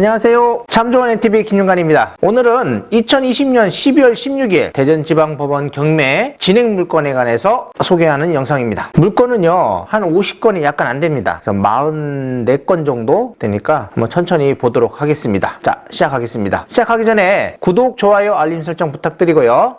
안녕하세요. 참 좋은 NTV 김윤관입니다. 오늘은 2020년 12월 16일 대전지방법원 경매 진행물건에 관해서 소개하는 영상입니다. 물건은요 한 50건이 약간 안됩니다. 44건 정도 되니까 한번 천천히 보도록 하겠습니다. 자, 시작하겠습니다. 시작하기 전에 구독, 좋아요, 알림 설정 부탁드리고요.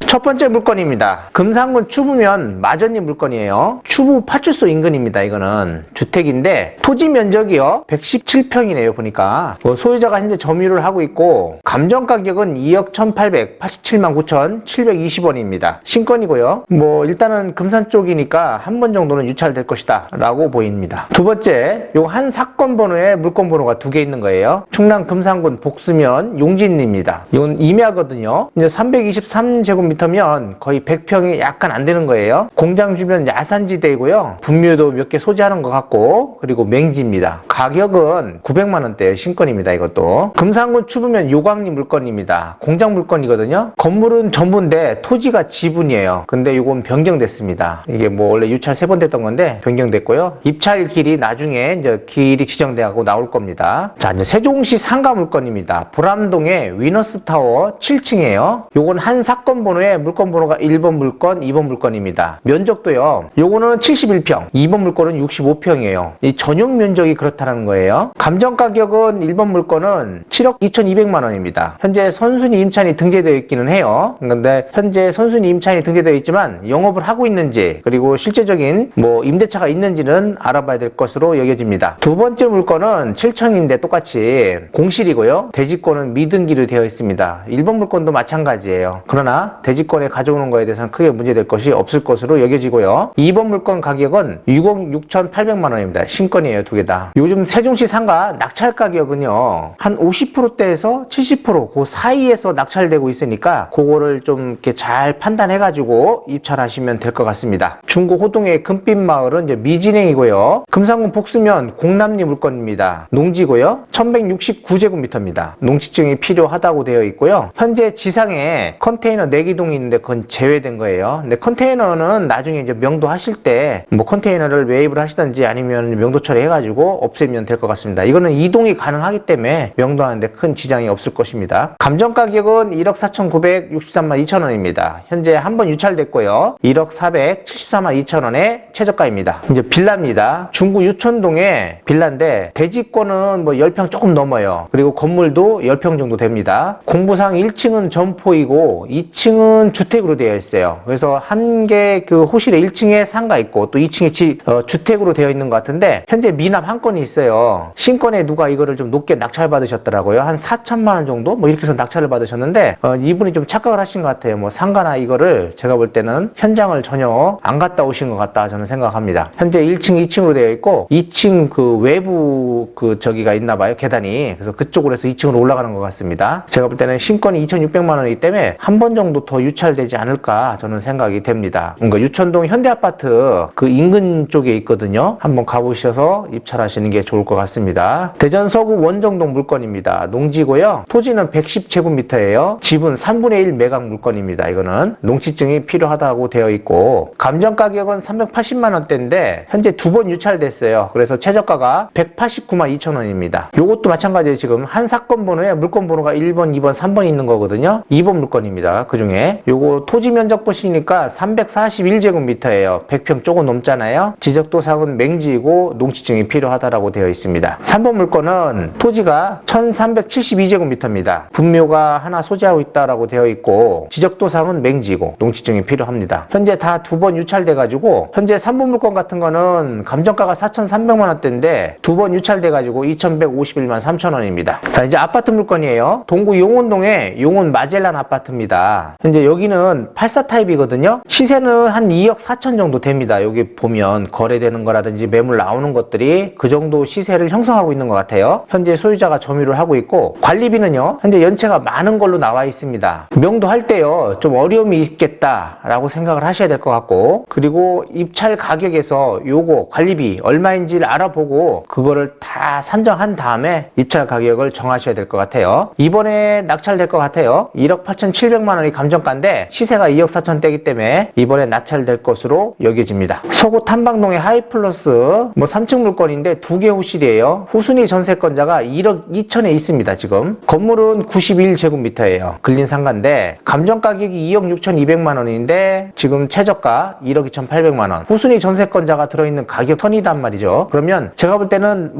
첫 번째 물건입니다. 금산군 추부면 마전리 물건이에요. 추부 파출소 인근입니다. 이거는 주택인데 토지 면적이요 117평이네요. 보니까 소유자가 현재 점유를 하고 있고 감정 가격은 2억 1,887만 9,720원입니다. 신건이고요. 일단은 금산 쪽이니까 한 번 정도는 유찰될 것이다 라고 보입니다. 두 번째, 요 한 사건 번호에 물건 번호가 두 개 있는 거예요. 충남 금산군 복수면 용진입니다. 이건 임야거든요. 이제 323제곱미터 면 거의 100평이 약간 안 되는 거예요. 공장 주변 야산지대이고요. 분묘도 몇 개 소지하는 것 같고, 그리고 맹지입니다. 가격은 900만 원대예요. 신건입니다. 이것도. 금산군 추부면 요강리 물건입니다. 공장 물건이거든요. 건물은 전부인데 토지가 지분이에요. 근데 이건 변경됐습니다. 이게 원래 유찰 3번 됐던 건데 변경됐고요. 입찰 길이 나중에 이제 길이 지정돼가고 나올 겁니다. 자, 이제 세종시 상가 물건입니다. 보람동의 위너스타워 7층이에요. 요건 한 사건 번호에 물건 번호가 1번 물건, 2번 물건입니다. 면적도요. 요거는 71평, 2번 물건은 65평이에요. 이 전용 면적이 그렇다는 거예요. 감정 가격은 1번 물건은 7억 2,200만 원입니다. 현재 선순위 임차인이 등재되어 있기는 해요. 그런데 현재 선순위 임차인이 등재되어 있지만 영업을 하고 있는지 그리고 실제적인 임대차가 있는지는 알아봐야 될 것으로 여겨집니다. 두 번째 물건은 7층인데 똑같이 공실이고요. 대지권은 미등기로 되어 있습니다. 1번 물건도 마찬가지예요. 그러나 대지권에 가져오는 거에 대해서는 크게 문제될 것이 없을 것으로 여겨지고요. 2번 물건 가격은 6억 6,800만 원입니다. 신건이에요. 두 개 다. 요즘 세종시 상가 낙찰 가격은요. 한 50%대에서 70% 그 사이에서 낙찰되고 있으니까 그거를 좀 이렇게 잘 판단해가지고 입찰하시면 될 것 같습니다. 중구 호동의 금빛마을은 이제 미진행이고요. 금산군 복수면 공남리 물건입니다. 농지고요. 1169제곱미터입니다. 농지증이 필요하다고 되어 있고요. 현재 지상에 컨테이너 4기둥이 있는데 그건 제외된 거예요. 근데 컨테이너는 나중에 이제 명도하실 때 컨테이너를 매입을 하시든지 아니면 명도 처리해가지고 없애면 될 것 같습니다. 이거는 이동이 가능하기 때문에 명도하는데 큰 지장이 없을 것입니다. 감정 가격은 1억 4,963만 2천 원입니다. 현재 한 번 유찰됐고요. 1억 474만 2천 원의 최저가입니다. 이제 빌라입니다. 중구 유천동의 빌라인데 대지권은 10평 조금 넘어요. 그리고 건물도 10평 정도 됩니다. 공부상 1층은 점포이고 2층은 주택으로 되어 있어요. 그래서 한 개 그 호실에 1층에 상가 있고 또 2층에 주택으로 되어 있는 것 같은데 현재 미납 한 건이 있어요. 신건에 누가 이거를 좀 높게 낙찰 받으셨더라고요. 한 4천만 원 정도 이렇게 해서 낙찰을 받으셨는데 이분이 좀 착각을 하신 것 같아요. 상가나 이거를 제가 볼 때는 현장을 전혀 안 갔다 오신 것 같다 저는 생각합니다. 현재 1층, 2층으로 되어 있고 2층 그 외부 저기가 있나 봐요. 계단이. 그래서 그쪽으로 해서 2층으로 올라가는 것 같습니다. 제가 볼 때는 신건이 2,600만 원이기 때문에 한 번 정도 더 유찰되지 않을까 저는 생각이 됩니다. 유천동 현대아파트 그 인근 쪽에 있거든요. 한번 가보셔서 입찰하시는 게 좋을 것 같습니다. 대전 서구 원정동 물건입니다. 농지고요. 토지는 110제곱미터예요. 집은 3분의 1 매각 물건입니다. 이거는 농지증이 필요하다고 되어 있고 감정 가격은 380만 원대인데 현재 2번 유찰됐어요. 그래서 최저가가 189만 2천 원입니다. 요것도 마찬가지예요. 지금 한 사건 번호에 물건 번호가 1번, 2번, 3번이 있는 거거든요. 2번 물건입니다. 그 중에 요거 토지 면적 보시니까 341제곱미터예요. 100평 조금 넘잖아요. 지적도상은 맹지이고 농지증이 필요하다라고 되어 있습니다. 3번 물건은 토지가 1372제곱미터입니다. 분묘가 하나 소지하고 있다라고 되어 있고 지적도상은 맹지이고 농지증이 필요합니다. 현재 다 2번 유찰돼가지고 현재 3번 물건 같은 거는 감정가가 4,300만 원대인데 2번 유찰돼가지고 2,151만 3천 원입니다. 자, 이제 아파트 물건이에요. 동구 용원동의 용원 마젤란 아파트입니다. 현재 여기는 84 타입이거든요. 시세는 한 2억 4천 정도 됩니다. 여기 보면 거래되는 거라든지 매물 나오는 것들이 그 정도 시세를 형성하고 있는 것 같아요. 현재 소유자가 점유를 하고 있고 관리비는요. 현재 연체가 많은 걸로 나와 있습니다. 명도할 때요. 좀 어려움이 있겠다라고 생각을 하셔야 될 것 같고 그리고 입찰 가격에서 요거 관리비 얼마인지를 알아보고 그거를 다 산정한 다음에 입찰 가격을 정하셔야 될 것 같아요. 이번에 낙찰될 것 같아요. 1억 8,700만 원이 감정가 감정가인데 시세가 2억 4천대이기 때문에 이번에 낙찰될 것으로 여겨집니다. 서구 탐방동의 하이플러스 3층 물건인데 2개 호실이에요. 후순위 전세권자가 1억 2천에 있습니다. 지금 건물은 91제곱미터예요. 근린 상가인데 감정가격이 2억 6천2백만 원인데 지금 최저가 1억 2천8백만 원. 후순위 전세권자가 들어있는 가격 선이란 말이죠. 그러면 제가 볼 때는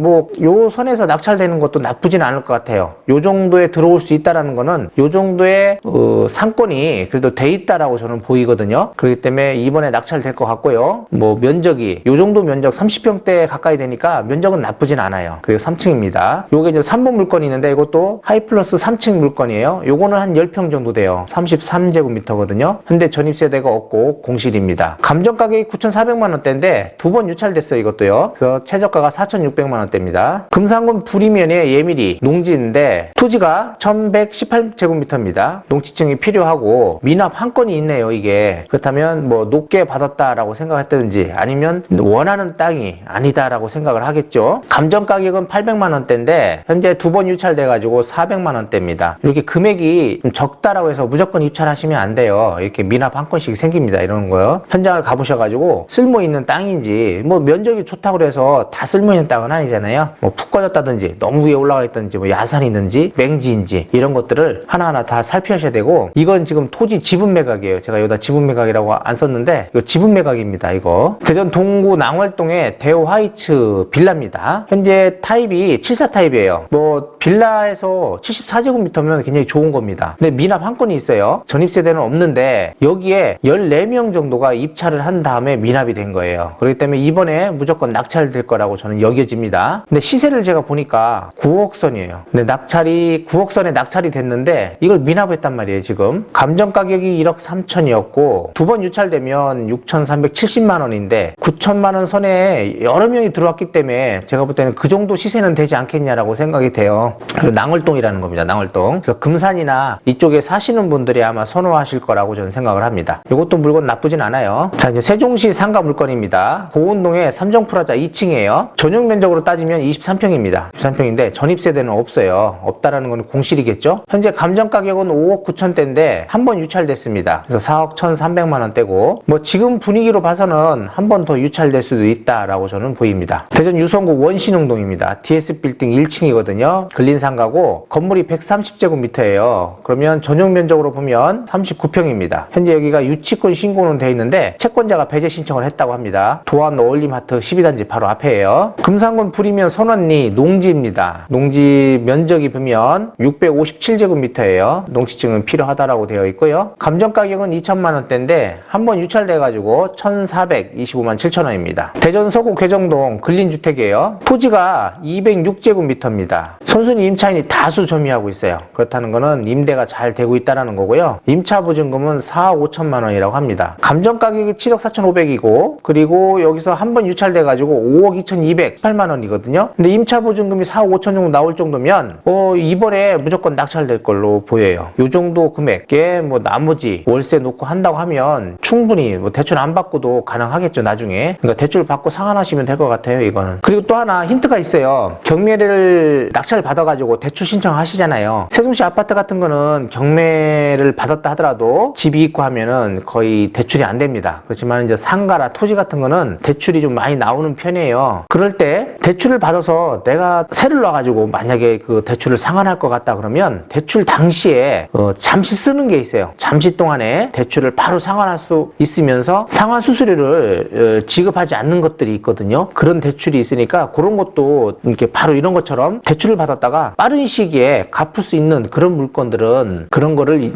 요 선에서 낙찰되는 것도 나쁘진 않을 것 같아요. 요 정도에 들어올 수 있다라는 거는 요 정도의 상권이 그래도 돼 있다라고 저는 보이거든요. 그렇기 때문에 이번에 낙찰될 것 같고요. 면적이 요 정도 면적 30평대 가까이 되니까 면적은 나쁘진 않아요. 그리고 3층입니다. 요게 이제 3번 물건이 있는데 이것도 하이플러스 3층 물건이에요. 요거는 한 10평 정도 돼요. 33제곱미터거든요. 현재 전입세대가 없고 공실입니다. 감정 가격이 9,400만 원대인데 두 번 유찰됐어요. 이것도요. 그래서 최저가가 4,600만 원대입니다. 금산군 부리면에 예밀이 농지인데 토지가 1,118제곱미터입니다. 농지증이 필요하고 미납 한 건이 있네요. 이게 그렇다면 높게 받았다라고 생각했다든지 아니면 원하는 땅이 아니다라고 생각을 하겠죠. 감정 가격은 800만 원대인데 현재 두 번 유찰돼 가지고 400만 원대입니다. 이렇게 금액이 좀 적다라고 해서 무조건 입찰하시면 안 돼요. 이렇게 미납 한 건씩 생깁니다. 이런 거요. 현장을 가보셔 가지고 쓸모 있는 땅인지 면적이 좋다고 해서 다 쓸모 있는 땅은 아니잖아요. 푹 꺼졌다든지 너무 위에 올라가 있든지 야산이 있는지 맹지인지 이런 것들을 하나하나 다 살피셔야 되고, 이건 지금 토지 지분 매각이에요. 제가 여기다 지분 매각이라고 안 썼는데 이거 지분 매각입니다. 이거 대전 동구 낭월동의 대호 하이츠 빌라입니다. 현재 타입이 74 타입이에요. 빌라에서 74제곱미터면 굉장히 좋은 겁니다. 근데 미납 한 건이 있어요. 전입세대는 없는데 여기에 14명 정도가 입찰을 한 다음에 미납이 된 거예요. 그렇기 때문에 이번에 무조건 낙찰될 거라고 저는 여겨집니다. 근데 시세를 제가 보니까 9억 선이에요. 근데 낙찰이 9억 선에 낙찰이 됐는데 이걸 미납했단 말이에요. 지금 감정 가격이 1억 3천이었고 두 번 유찰되면 6,370만 원인데 9천만 원 선에 여러 명이 들어왔기 때문에 제가 볼 때는 그 정도 시세는 되지 않겠냐라고 생각이 돼요. 그리고 낭월동이라는 겁니다. 낭월동. 그래서 금산이나 이쪽에 사시는 분들이 아마 선호하실 거라고 저는 생각을 합니다. 이것도 물건 나쁘진 않아요. 자, 이제 세종시 상가 물건입니다. 보은동의 삼정프라자 2층이에요. 전용 면적으로 따지면 23평입니다. 23평인데 전입세대는 없어요. 없다라는 건 공실이겠죠. 현재 감정 가격은 5억 9천대인데 한 번 유찰됐습니다. 그래서 4억 1,300만 원대고 지금 분위기로 봐서는 한 번 더 유찰될 수도 있다라고 저는 보입니다. 대전 유성구 원신흥동입니다. DS 빌딩 1층이거든요. 근린상가고 건물이 130제곱미터예요. 그러면 전용 면적으로 보면 39평입니다. 현재 여기가 유치권 신고는 되어 있는데 채권자가 배제 신청을 했다고 합니다. 도안 어울림하트 12단지 바로 앞에예요. 금산군 부리면 선원리 농지입니다. 농지 면적이 보면 657제곱미터예요. 농지증은 필요하다라고 되어 있고요. 감정 가격은 2천만 원대인데 한 번 유찰돼 가지고 1,425만 7천 원입니다. 대전 서구 괴정동 근린주택이에요. 토지가 206제곱미터입니다. 선순위 임차인이 다수 점유하고 있어요. 그렇다는 거는 임대가 잘 되고 있다는 거고요. 임차 보증금은 4억 5천만 원이라고 합니다. 감정 가격이 7억 4,500이고 그리고 여기서 한 번 유찰돼 가지고 5억 2,218만 원이거든요. 근데 임차 보증금이 4억 5천 정도 나올 정도면 이번에 무조건 낙찰될 걸로 보여요. 요 정도 금액에 나머지 월세 놓고 한다고 하면 충분히 대출 안 받고도 가능하겠죠. 나중에. 그러니까 대출 받고 상환하시면 될 것 같아요. 이거는. 그리고 또 하나 힌트가 있어요. 경매를 낙찰 받아가지고 대출 신청하시잖아요. 세종시 아파트 같은 거는 경매를 받았다 하더라도 집이 있고 하면은 거의 대출이 안 됩니다. 그렇지만 이제 상가라 토지 같은 거는 대출이 좀 많이 나오는 편이에요. 그럴 때 대출을 받아서 내가 세를 놔가지고 만약에 그 대출을 상환할 것 같다 그러면 대출 당시에 잠시 쓰는 게 있어요. 잠시 동안에 대출을 바로 상환할 수 있으면서 상환 수수료를 지급하지 않는 것들이 있거든요. 그런 대출이 있으니까 그런 것도 이렇게 바로 이런 것처럼 대출을 받았다가 빠른 시기에 갚을 수 있는 그런 물건들은 그런 거를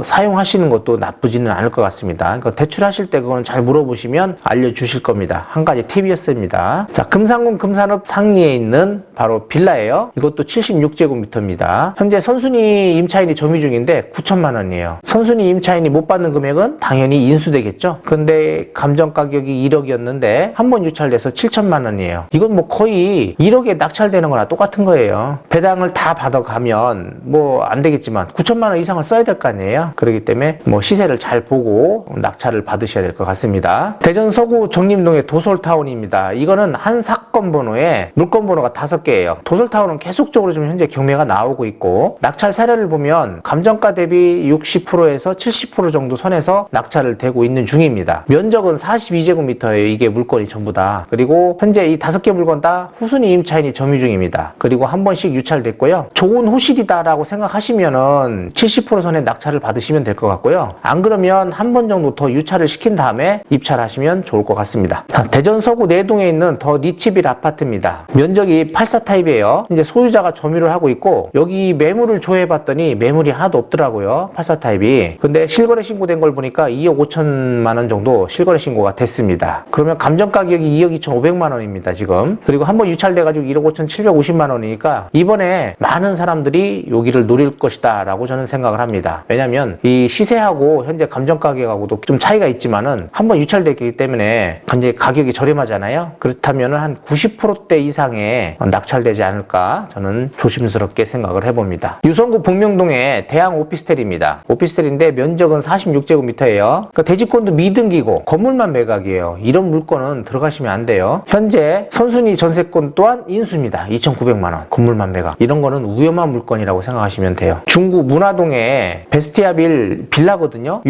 사용하시는 것도 나쁘지는 않을 것 같습니다. 그러니까 대출하실 때 그건 잘 물어보시면 알려주실 겁니다. 한 가지 팁이었습니다. 자, 금산군 금산읍 상리에 있는 바로 빌라예요. 이것도 76제곱미터입니다. 현재 선순위 임차인이 점유 중인데 9천만 원이에요. 선순위 임차인이 못 받는 금액은 당연히 인수되겠죠. 근데 감정 가격이 1억이었는데 한 번 유찰돼서 7천만 원이에요. 이건 거의 1억에 낙찰되는 거나 똑같은 거예요. 배당을 다 받아가면 안 되겠지만 9천만 원 이상을 써야 될 거 아니에요. 그렇기 때문에 시세를 잘 보고 낙찰을 받으셔야 될 것 같습니다. 대전 서구 정림동의 도솔타운입니다. 이거는 한 사건 번호에 물건 번호가 5개예요. 도솔타운은 계속적으로 지금 현재 경매가 나오고 있고, 낙찰 사례를 보면 감정가 대비 60%에서 70% 정도 선에서 낙찰을 되고 있는 중입니다. 면적은 42제곱미터예요. 이게 물건이 전부 다. 그리고 현재 이 5개 물건 다 후순위 임차인이 점유 중입니다. 그리고 한 번씩 유찰됐고요. 좋은 호실이다라고 생각하시면은 70% 선에 낙찰을 받으시면 될 것 같고요. 안 그러면 한 번 정도 더 유찰을 시킨 다음에 입찰하시면 좋을 것 같습니다. 대전 서구 내동에 있는 더 니치빌 아파트입니다. 면적이 84 타입이에요. 이제 소유자가 점유를 하고 있고, 여기 매물을 조회해봤더니 매물이 하나도 없더라고요. 84 타입이. 근데 실거래 신고된 걸 보니까 2억 5천만 원 정도 실거래 신고가 됐습니다. 그러면 감정 가격이 2억 2,500만 원입니다, 지금. 그리고 한번 유찰돼가지고 1억 5,750만 원이니까 이번에 많은 사람들이 여기를 노릴 것이다 라고 저는 생각을 합니다. 왜냐면 이 시세하고 현재 감정 가격하고도 좀 차이가 있지만은 한번 유찰됐기 때문에 현재 가격이 저렴하잖아요. 그렇다면 한 90%대 이상의 낙찰되지 않을까 저는 조심스럽게 생각을 해봅니다. 유성구 북명동의 대양 오피스텔입니다. 오피스텔인데 면적은 46제곱미터예요. 그러니까 대지권도 미등기고 건물만 매각이에요. 이런 물건은 들어가시면 안 돼요. 현재 선순위 전세권 또한 인수입니다. 2,900만 원. 건물만 매각. 이런 거는 위험한 물건이라고 생각하시면 돼요. 중구 문화동의 베스티아빌 빌라거든요.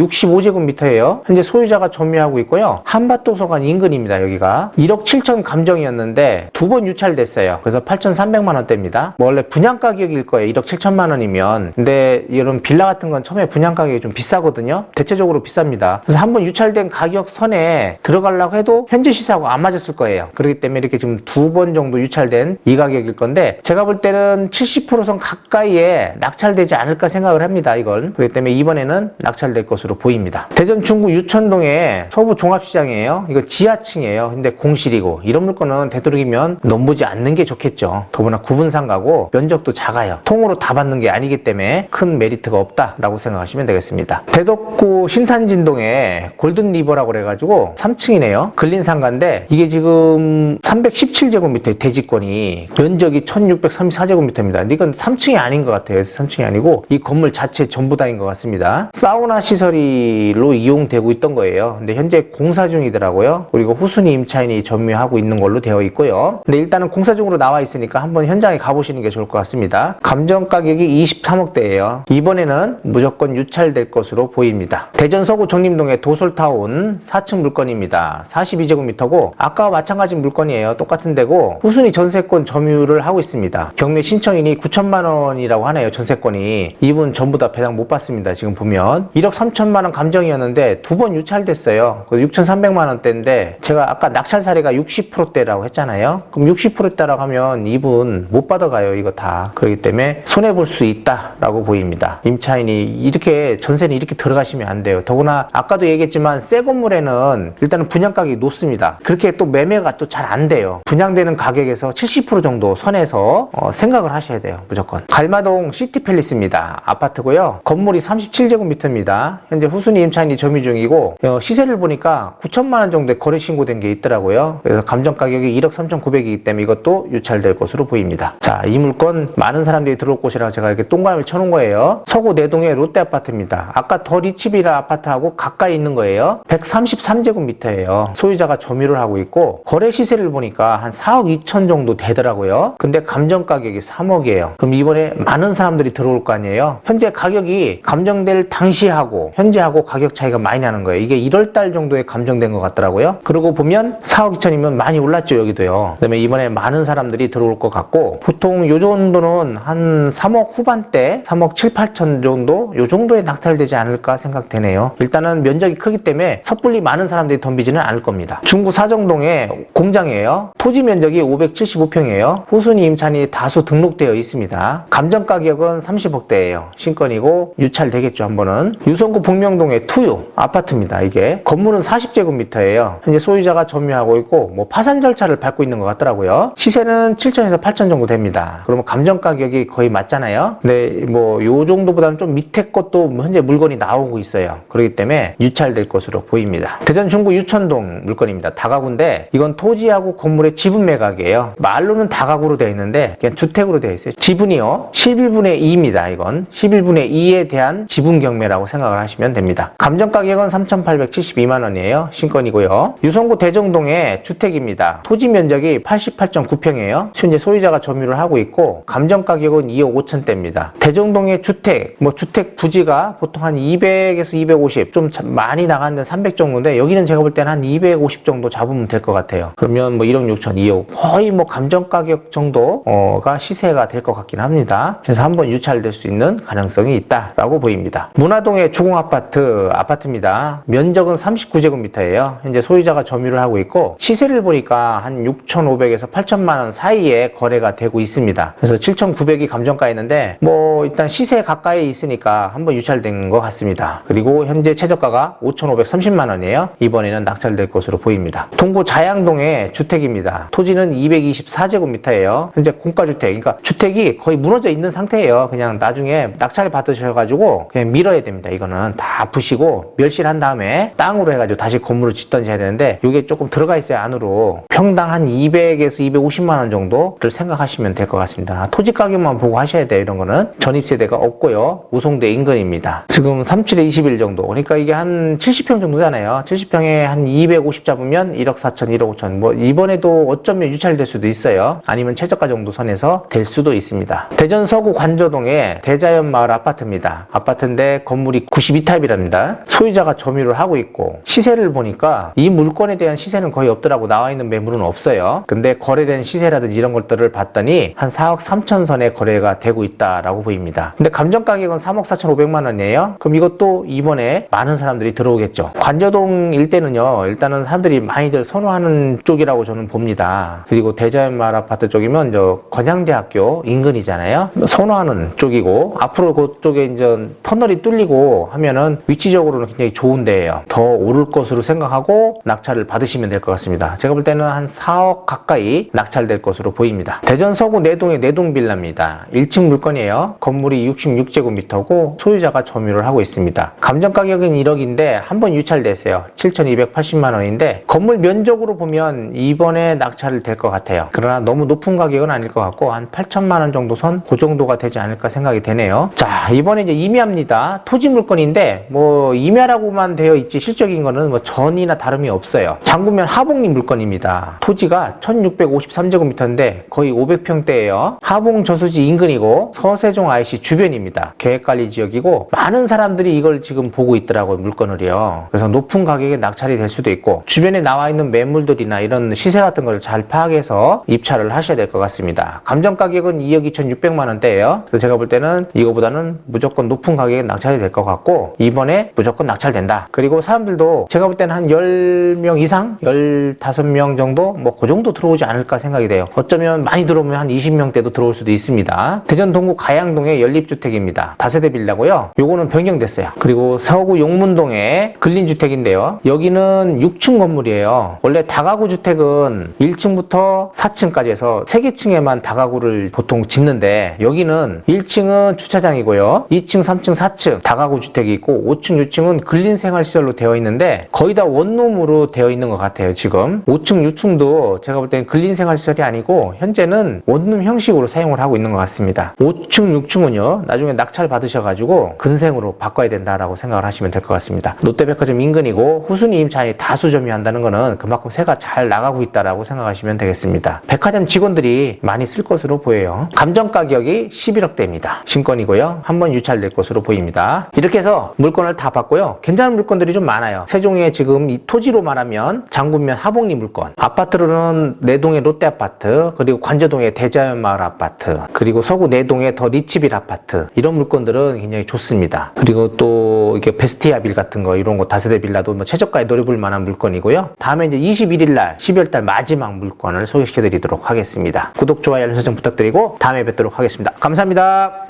65제곱미터예요. 현재 소유자가 점유하고 있고요. 한밭도서관 인근입니다. 여기가 1억 7천 감정이었는데 두 번 유찰됐어요. 그래서 8,300만 원대입니다. 뭐 원래 분양 가격일 거예요. 1억 7천만 원이면. 근데 이런 빌라 같은 건 처음에 분양 가격이 좀 비싸거든요. 대체적으로 비쌉니다. 그래서 한번 유찰된 가격 선에 들어가려고 해도 현재 시세하고 안 맞았을 거예요. 그렇기 때문에 이렇게 지금 두 번 정도 유찰된 이 가격일 건데, 제가 볼 때는 70%선 가까이에 낙찰되지 않을까 생각을 합니다. 이건. 그렇기 때문에 이번에는 낙찰될 것으로 보입니다. 대전 중구 유천동의 서부 종합시장이에요. 이거 지하층이에요. 근데 공실이고, 이런 물건은 되도록이면 넘보지 않는 게 좋겠죠. 더구나 구분상가고 면적도 작아요. 통으로 다 받는 게 아니기 때문에 큰 메리트가 없다라고 생각하시면 되겠습니다. 대덕구 신탄진동의 골든리버라고 그래가지고 3층이네요. 근린상가인데 이게 지금 317제곱미터의 대지권이, 면적이 1634제곱미터입니다. 근데 이건 3층이 아닌 것 같아요. 3층이 아니고 이 건물 자체 전부 다인 것 같습니다. 사우나 시설로 이용되고 있던 거예요. 근데 현재 공사 중이더라고요. 그리고 후순위 임차인이 점유하고 있는 걸로 되어 있고요. 근데 일단은 공사 중으로 나와 있으니까 한번 현장에 가보시는 게 좋을 것 같습니다. 감정 가격이 23억대예요. 이번에는 무조건 유찰될 것으로 보입니다. 대전 서구 정림동의 도솔타운 4층 물건입니다. 42제곱미터고 아까와 마찬가지 물건이에요. 똑같은 데고 후순위 전세권 점유를 하고 있습니다. 경매 신청인이 9천만 원이라고 하네요. 전세권이. 이분 전부 다 배당 못 받습니다. 지금 보면 1억 3천만 원 감정이었는데 두 번 유찰됐어요. 6,300만 원대인데 제가 아까 낙찰 사례가 60%대라고 했잖아요. 그럼 60%대라고 하면 이분 못 받아가요. 이거 다. 그렇기 때문에 손해볼 수 있다라고 보입니다. 임차인이 이렇게 전세는 이렇게 들어가시면 안 돼요. 더구나 아까도 얘기했지만 새 건물에는 일단은 분양 가격이 높습니다. 그렇게 또 매매가 또 잘 안 돼요. 분양되는 가격에서 70% 정도 선에서 생각을 하셔야 돼요. 무조건. 갈마동 시티팰리스입니다. 아파트고요. 건물이 37제곱미터입니다. 현재 후순위 임차인이 점유 중이고 시세를 보니까 9천만 원 정도의 거래 신고된 게 있더라고요. 그래서 감정 가격이 1억 3,900이기 때문에 이것도 유찰될 것으로 보입니다. 자, 이 물건 많은 사람들이 들어올 곳이라고 제가 이렇게 동그라미 쳐놓은 거예요. 서구 내동의 롯데아파트입니다. 아까 더 리치빌라 아파트하고 가까이 있는 거예요. 133제곱미터예요. 소유자가 점유를 하고 있고 거래 시세를 보니까 한 4억 2천 정도 되더라고요. 근데 감정 가격이 3억이에요. 그럼 이번에 많은 사람들이 들어올 거 아니에요. 현재 가격이 감정될 당시하고 현재하고 가격 차이가 많이 나는 거예요. 이게 1월달 정도에 감정된 것 같더라고요. 그러고 보면 4억 2천이면 많이 올랐죠. 여기도요. 그다음에 이번에 많은 사람들이 들어올 것 같고, 보통 요 정도는 한 3억 후반대 3억 7, 8천 정도 요 정도에 낙찰되지 않을까 생각되네요. 일단은 면적이 크기 때문에 섣불리 많은 사람들이 덤비지는 않을 겁니다. 중구 사정동의 공장이에요. 토지 면적이 575평이에요. 후순위 임차인이 다수 등록되어 있습니다. 감정 가격은 30억대예요. 신건이고 유찰되겠죠. 한 번은. 유성구 북명동의 투유 아파트입니다. 이게 건물은 40제곱미터예요. 현재 소유자가 점유하고 있고 뭐 파산 절차를 밟고 있는 것 같더라고요. 시세는 7천에서 8천 정도 됩니다. 그러면 감정 가격이 거의 맞잖아요. 근데 뭐 요 정도보다는 좀 밑에 것도 현재 물건이 나오고 있어요. 그렇기 때문에 유찰될 것으로 보입니다. 대전 중구 유천동 물건입니다. 다가구인데 이건 토지하고 건물의 지분 매각이에요. 말로는 다가구로 되어 있는데 그냥 주택으로 되어 있어요. 지분이요 11분의 2입니다. 이건 11분의 2에 대한 지분 경매라고 생각을 하시면 됩니다. 감정 가격은 3,872만 원이에요. 신건이고요. 유성구 대정동의 주택입니다. 토지 면적이 면적이 88.9평이에요. 현재 소유자가 점유를 하고 있고 감정 가격은 2억 5천대입니다. 대정동의 주택, 주택 부지가 보통 한 200에서 250, 좀 많이 나가는 300 정도인데 여기는 제가 볼 때는 한 250 정도 잡으면 될 것 같아요. 그러면 1억 6천, 2억 거의 감정 가격 정도가 시세가 될 것 같긴 합니다. 그래서 한번 유찰될 수 있는 가능성이 있다라고 보입니다. 문화동의 주공 아파트입니다. 면적은 39제곱미터예요. 현재 소유자가 점유를 하고 있고 시세를 보니까 한 6,500에서 8천만 원 사이에 거래가 되고 있습니다. 그래서 7,900이 감정가에 있는데 일단 시세 가까이 있으니까 한번 유찰된 것 같습니다. 그리고 현재 최저가가 5,530만 원이에요. 이번에는 낙찰될 것으로 보입니다. 동구 자양동의 주택입니다. 토지는 224제곱미터예요. 현재 공가주택, 그러니까 주택이 거의 무너져 있는 상태예요. 그냥 나중에 낙찰 받으셔가지고 그냥 밀어야 됩니다. 이거는 다 부시고 멸실한 다음에 땅으로 해가지고 다시 건물을 짓던지 해야 되는데 이게 조금 들어가 있어요. 안으로 평당 한 200에서 250만 원 정도를 생각하시면 될 것 같습니다. 토지 가격만 보고 하셔야 돼요. 이런 거는 전입세대가 없고요. 우송대 인근입니다. 지금 37에 21 정도, 그러니까 이게 한 70평 정도잖아요. 70평에 한 250 잡으면 1억 4천, 1억 5천, 이번에도 어쩌면 유찰될 수도 있어요. 아니면 최저가 정도 선에서 될 수도 있습니다. 대전 서구 관저동의 대자연마을 아파트입니다. 아파트인데 건물이 92타입이랍니다. 소유자가 점유를 하고 있고 시세를 보니까 이 물건에 대한 시세는 거의 없더라고. 나와 있는 매물은 없어요. 근데 거래된 시세라든지 이런 것들을 봤더니 한 4억 3천 선에 거래가 되고 있다라고 보입니다. 근데 감정 가격은 3억 4,500만 원이에요. 그럼 이것도 이번에 많은 사람들이 들어오겠죠. 관저동 일대는요, 일단은 사람들이 많이들 선호하는 쪽이라고 저는 봅니다. 그리고 대자연마을 아파트 쪽이면 건양대학교 인근이잖아요. 선호하는 쪽이고 앞으로 그쪽에 이제 터널이 뚫리고 하면은 위치적으로는 굉장히 좋은 데예요. 더 오를 것으로 생각하고 낙찰을 받으시면 될 것 같습니다. 제가 볼 때는 한 4억 가까이 낙찰될 것으로 보입니다. 대전 서구 내동의 내동빌라입니다. 1층 물건이에요. 건물이 66제곱미터고 소유자가 점유를 하고 있습니다. 감정 가격은 1억인데 한번 유찰됐어요. 7,280만 원인데 건물 면적으로 보면 이번에 낙찰을 될 것 같아요. 그러나 너무 높은 가격은 아닐 것 같고 한 8천만 원 정도 선, 그 정도가 되지 않을까 생각이 되네요. 자, 이번에 이제 임야입니다. 토지 물건인데 임야라고만 되어 있지 실적인 거는 전이나 다름이 없어요. 장구면 하봉리 물건입니다. 토지가 1653제곱미터인데 거의 500평대예요. 하봉 저수지 인근이고 서세종 IC 주변입니다. 계획관리 지역이고 많은 사람들이 이걸 지금 보고 있더라고요. 물건을요. 그래서 높은 가격에 낙찰이 될 수도 있고 주변에 나와 있는 매물들이나 이런 시세 같은 걸 잘 파악해서 입찰을 하셔야 될 것 같습니다. 감정 가격은 2억 2,600만 원대예요. 그래서 제가 볼 때는 이거보다는 무조건 높은 가격에 낙찰이 될 것 같고 이번에 무조건 낙찰된다. 그리고 사람들도 제가 볼 때는 한 10명 이상? 15명 정도? 그 정도 들어오지 않을까 생각이 돼요. 어쩌면 많이 들어오면 한 20명대도 들어올 수도 있습니다. 대전 동구 가양동의 연립주택입니다. 다세대 빌라고요. 요거는 변경됐어요. 그리고 서구 용문동의 근린주택인데요. 여기는 6층 건물이에요. 원래 다가구 주택은 1층부터 4층까지 해서 3개층에만 다가구를 보통 짓는데 여기는 1층은 주차장이고요. 2층, 3층, 4층 다가구 주택이 있고 5층, 6층은 근린생활시설로 되어 있는데 거의 다 원룸으로 되어 있는 것 같아요. 지금 5층, 6층도 제가 볼 때는 근린생활시설이 아니고 현재는 원룸 형식으로 사용을 하고 있는 것 같습니다. 5층, 6층은요 나중에 낙찰 받으셔가지고 근생으로 바꿔야 된다라고 생각을 하시면 될 것 같습니다. 롯데백화점 인근이고 후순위 임차인이 다수 점유한다는 거는 그만큼 새가 잘 나가고 있다라고 생각하시면 되겠습니다. 백화점 직원들이 많이 쓸 것으로 보여요. 감정 가격이 11억대입니다. 신권이고요. 한번 유찰될 것으로 보입니다. 이렇게 해서 물건을 다 봤고요. 괜찮은 물건들이 좀 많아요. 세종에 지금 이 토지로 말하면 장군면 하봉리 물건, 아파트로는 내동의 롯데아파트, 그리고 관저동의 대자연마을 아파트, 그리고 서구 내동의 더 리치빌 아파트, 이런 물건들은 굉장히 좋습니다. 그리고 또 이게 베스티아빌 같은 거 이런 거 다세대 빌라도 최저가에 노려볼 만한 물건이고요. 다음에 이제 21일 날 12월달 마지막 물건을 소개시켜 드리도록 하겠습니다. 구독, 좋아요, 알림 설정 부탁드리고 다음에 뵙도록 하겠습니다. 감사합니다.